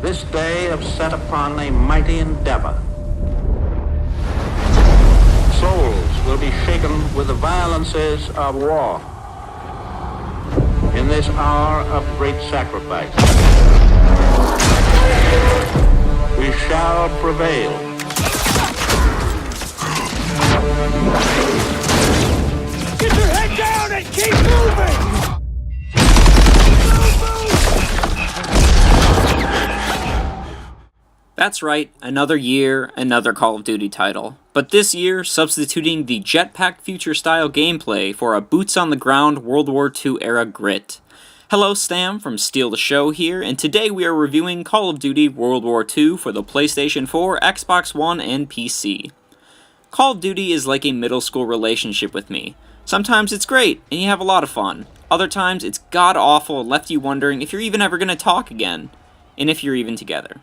this day have set upon a mighty endeavor. Souls will be shaken with the violences of war in this hour of great sacrifice. We shall prevail. Get your head down and keep moving! That's right, another year, another Call of Duty title. But this year, substituting the jetpack future-style gameplay for a boots-on-the-ground World War II era grit. Hello, Stam from SteeleTheShow here, and today we are reviewing Call of Duty World War II for the PlayStation 4, Xbox One, and PC. Call of Duty is like a middle school relationship with me. Sometimes it's great, and you have a lot of fun. Other times it's god-awful and left you wondering if you're even ever going to talk again, and if you're even together.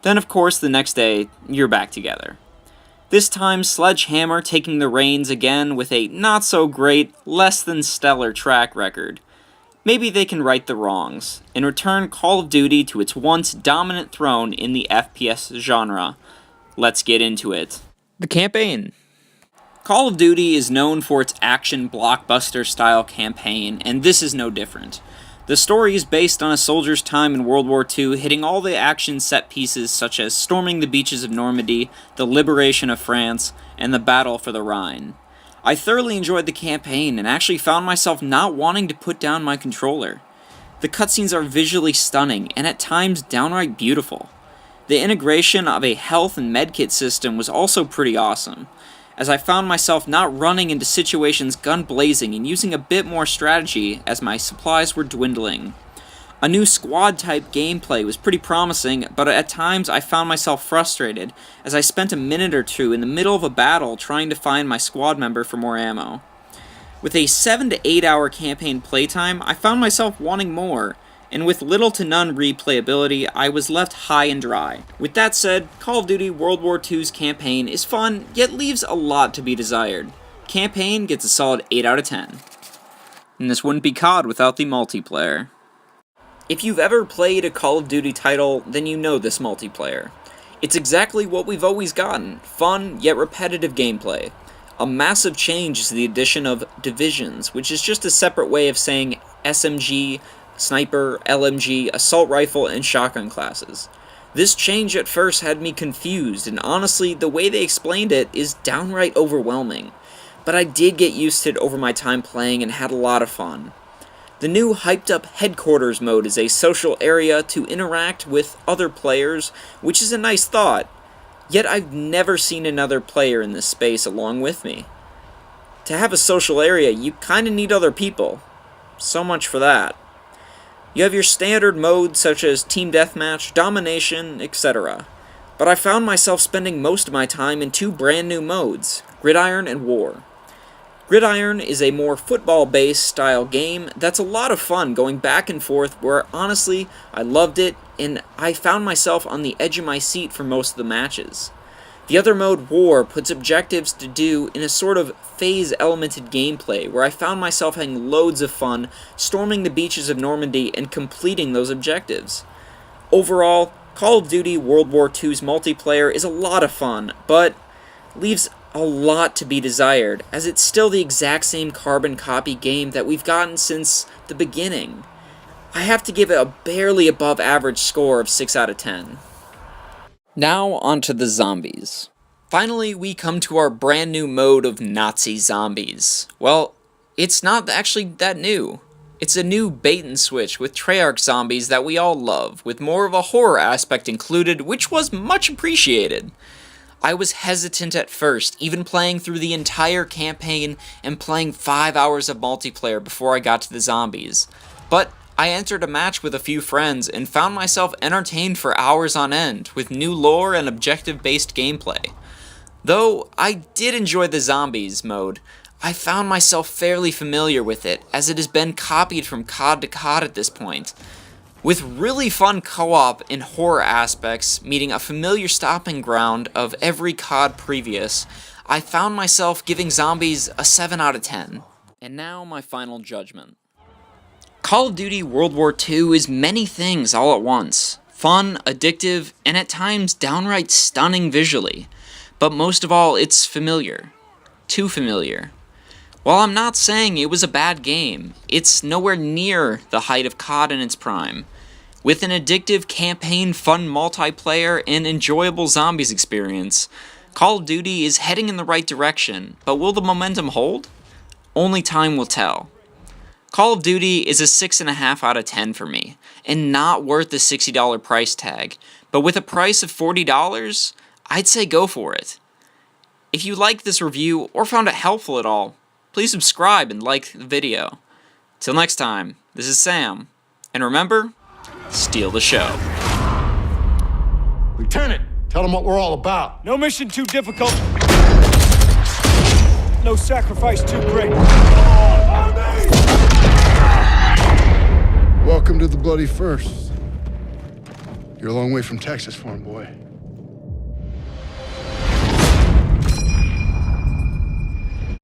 Then, of course, the next day, you're back together. This time, Sledgehammer taking the reins again with a not-so-great, less-than-stellar track record. Maybe they can right the wrongs, and return Call of Duty to its once dominant throne in the FPS genre. Let's get into it. The campaign. Call of Duty is known for its action blockbuster-style campaign, and this is no different. The story is based on a soldier's time in World War II, hitting all the action set pieces such as storming the beaches of Normandy, the liberation of France, and the battle for the Rhine. I thoroughly enjoyed the campaign and actually found myself not wanting to put down my controller. The cutscenes are visually stunning and at times downright beautiful. The integration of a health and medkit system was also pretty awesome, as I found myself not running into situations gun blazing and using a bit more strategy as my supplies were dwindling. A new squad-type gameplay was pretty promising, but at times I found myself frustrated, as I spent a minute or two in the middle of a battle trying to find my squad member for more ammo. With a 7 to 8 hour campaign playtime, I found myself wanting more, and with little to none replayability, I was left high and dry. With that said, Call of Duty World War II's campaign is fun, yet leaves a lot to be desired. Campaign gets a solid 8 out of 10. And this wouldn't be COD without the multiplayer. If you've ever played a Call of Duty title, then you know this multiplayer. It's exactly what we've always gotten, fun yet repetitive gameplay. A massive change is the addition of divisions, which is just a separate way of saying SMG, sniper, LMG, assault rifle, and shotgun classes. This change at first had me confused, and honestly, the way they explained it is downright overwhelming. But I did get used to it over my time playing and had a lot of fun. The new hyped-up Headquarters mode is a social area to interact with other players, which is a nice thought, yet I've never seen another player in this space along with me. To have a social area, you kinda need other people. So much for that. You have your standard modes such as Team Deathmatch, Domination, etc. But I found myself spending most of my time in two brand new modes, Gridiron and War. Gridiron is a more football-based style game that's a lot of fun going back and forth where honestly, I loved it and I found myself on the edge of my seat for most of the matches. The other mode, War, puts objectives to do in a sort of phase-elemented gameplay where I found myself having loads of fun storming the beaches of Normandy and completing those objectives. Overall, Call of Duty World War II's multiplayer is a lot of fun, but leaves a lot to be desired, as it's still the exact same carbon copy game that we've gotten since the beginning. I have to give it a barely above average score of 6 out of 10. Now onto the zombies. Finally, we come to our brand new mode of Nazi zombies. Well, it's not actually that new. It's a new bait and switch with Treyarch zombies that we all love, with more of a horror aspect included, which was much appreciated. I was hesitant at first, even playing through the entire campaign and playing 5 hours of multiplayer before I got to the zombies. But I entered a match with a few friends and found myself entertained for hours on end with new lore and objective-based gameplay. Though I did enjoy the zombies mode, I found myself fairly familiar with it, as it has been copied from COD to COD at this point. With really fun co-op and horror aspects meeting a familiar stopping ground of every COD previous, I found myself giving zombies a 7 out of 10. And now my final judgment. Call of Duty World War II is many things all at once. Fun, addictive, and at times downright stunning visually. But most of all, it's familiar. Too familiar. While I'm not saying it was a bad game, it's nowhere near the height of COD in its prime. With an addictive campaign, fun multiplayer, and enjoyable zombies experience, Call of Duty is heading in the right direction, but will the momentum hold? Only time will tell. Call of Duty is a 6.5 out of 10 for me, and not worth the $60 price tag, but with a price of $40, I'd say go for it. If you liked this review or found it helpful at all, please subscribe and like the video. Till next time, this is Sam, and remember, steal the show. Lieutenant, tell them what we're all about. No mission too difficult. No sacrifice too great. Welcome to the Bloody First. You're a long way from Texas, farm boy.